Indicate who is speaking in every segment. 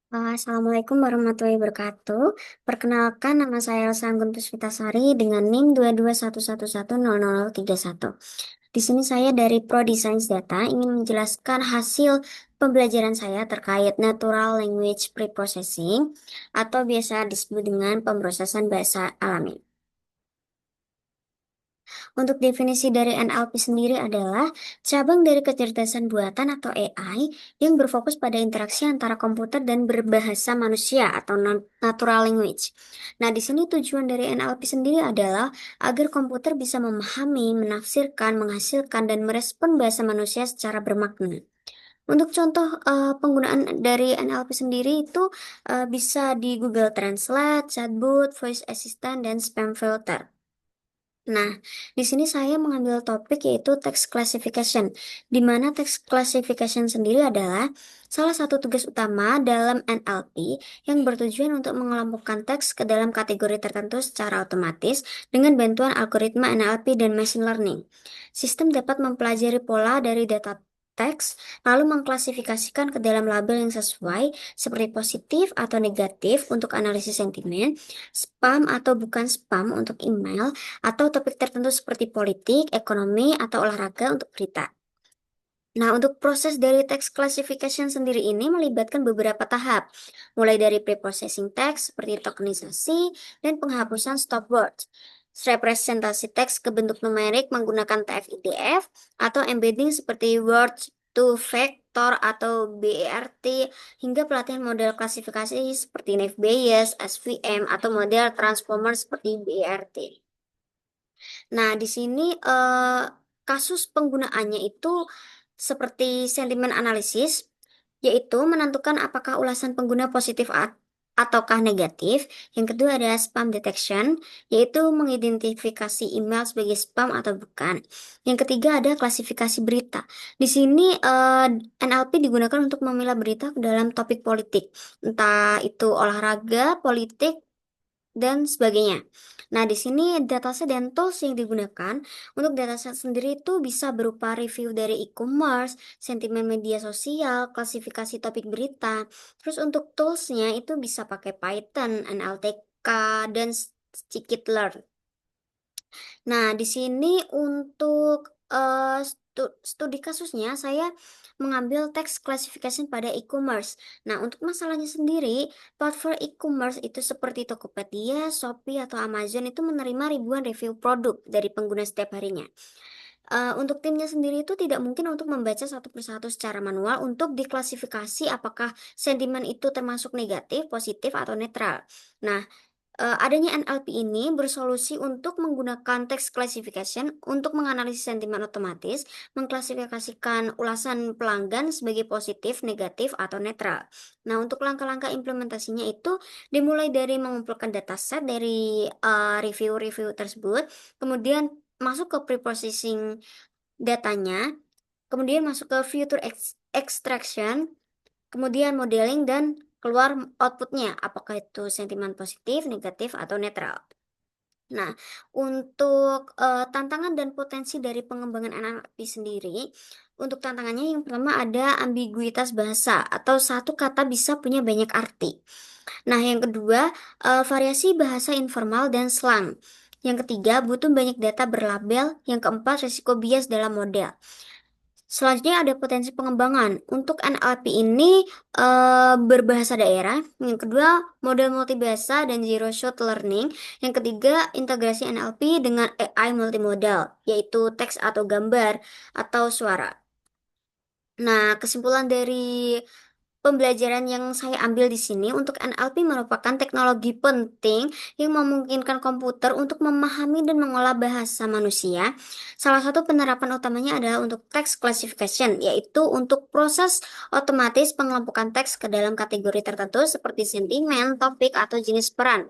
Speaker 1: Assalamualaikum warahmatullahi wabarakatuh. Perkenalkan, nama saya Elsa Anggun Puspitasari dengan NIM 221110031. Di sini saya dari Prodi Sains Data ingin menjelaskan hasil pembelajaran saya terkait Natural Language Preprocessing atau biasa disebut dengan pemrosesan bahasa alami. Untuk definisi dari NLP sendiri adalah cabang dari kecerdasan buatan atau AI yang berfokus pada interaksi antara komputer dan berbahasa manusia atau natural language. Nah, di sini tujuan dari NLP sendiri adalah agar komputer bisa memahami, menafsirkan, menghasilkan, dan merespon bahasa manusia secara bermakna. Untuk contoh penggunaan dari NLP sendiri itu bisa di Google Translate, chatbot, voice assistant, dan spam filter. Nah, di sini saya mengambil topik yaitu text classification, di mana text classification sendiri adalah salah satu tugas utama dalam NLP yang bertujuan untuk mengelompokkan teks ke dalam kategori tertentu secara otomatis dengan bantuan algoritma NLP dan machine learning. Sistem dapat mempelajari pola dari data teks, lalu mengklasifikasikan ke dalam label yang sesuai, seperti positif atau negatif untuk analisis sentimen, spam atau bukan spam untuk email, atau topik tertentu seperti politik, ekonomi, atau olahraga untuk berita. Nah, untuk proses dari text classification sendiri ini melibatkan beberapa tahap, mulai dari pre-processing text seperti tokenisasi dan penghapusan stop words, representasi teks ke bentuk numerik menggunakan TF-IDF, atau embedding seperti words to vector atau BERT, hingga pelatihan model klasifikasi seperti Naive Bayes, SVM, atau model transformer seperti BERT. Nah, di sini kasus penggunaannya itu seperti sentimen analisis, yaitu menentukan apakah ulasan pengguna positif ataukah negatif. Yang kedua ada spam detection, yaitu mengidentifikasi email sebagai spam atau bukan. Yang ketiga ada klasifikasi berita. Di sini NLP digunakan untuk memilah berita ke dalam topik politik, entah itu olahraga, politik, dan sebagainya. Nah, di sini dataset dan tools yang digunakan untuk dataset sendiri itu bisa berupa review dari e-commerce, sentimen media sosial, klasifikasi topik berita. Terus untuk toolsnya itu bisa pakai Python, NLTK, dan scikit-learn. Nah, di sini untuk studi kasusnya saya mengambil teks classification pada e-commerce. Nah, untuk masalahnya sendiri, platform e-commerce itu seperti Tokopedia, Shopee, atau Amazon itu menerima ribuan review produk dari pengguna setiap harinya. Untuk timnya sendiri itu tidak mungkin untuk membaca satu persatu secara manual untuk diklasifikasi apakah sentimen itu termasuk negatif, positif, atau netral. Nah, adanya NLP ini bersolusi untuk menggunakan text classification untuk menganalisis sentimen otomatis, mengklasifikasikan ulasan pelanggan sebagai positif, negatif, atau netral. Nah, untuk langkah-langkah implementasinya itu dimulai dari mengumpulkan dataset dari review-review tersebut, kemudian masuk ke preprocessing datanya, kemudian masuk ke future extraction, kemudian modeling dan keluar outputnya, apakah itu sentimen positif, negatif, atau netral. Nah, untuk tantangan dan potensi dari pengembangan NLP sendiri, untuk tantangannya yang pertama ada ambiguitas bahasa atau satu kata bisa punya banyak arti. Nah, yang kedua, variasi bahasa informal dan slang. Yang ketiga, butuh banyak data berlabel. Yang keempat, risiko bias dalam model. Selanjutnya ada potensi pengembangan. Untuk NLP ini berbahasa daerah. Yang kedua, model multibahasa dan zero shot learning. Yang ketiga, integrasi NLP dengan AI multimodal, yaitu teks atau gambar atau suara. Nah, kesimpulan dari pembelajaran yang saya ambil di sini untuk NLP merupakan teknologi penting yang memungkinkan komputer untuk memahami dan mengolah bahasa manusia. Salah satu penerapan utamanya adalah untuk text classification, yaitu untuk proses otomatis pengelompokan teks ke dalam kategori tertentu seperti sentimen, topik, atau jenis peran.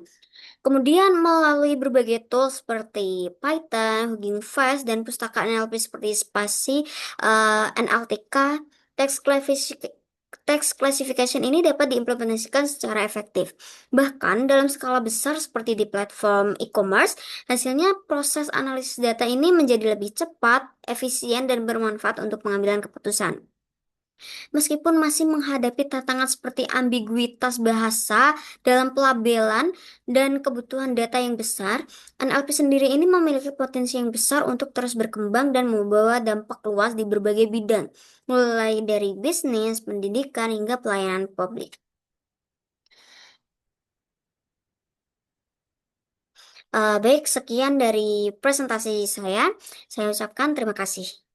Speaker 1: Kemudian melalui berbagai tools seperti Python, Hugging Face, dan pustaka NLP seperti Spacy, NLTK, text classification Text classification ini dapat diimplementasikan secara efektif. Bahkan dalam skala besar seperti di platform e-commerce, hasilnya proses analisis data ini menjadi lebih cepat, efisien, dan bermanfaat untuk pengambilan keputusan. Meskipun masih menghadapi tantangan seperti ambiguitas bahasa dalam pelabelan dan kebutuhan data yang besar, NLP sendiri ini memiliki potensi yang besar untuk terus berkembang dan membawa dampak luas di berbagai bidang, mulai dari bisnis, pendidikan, hingga pelayanan publik. Baik, sekian dari presentasi saya. Saya ucapkan terima kasih.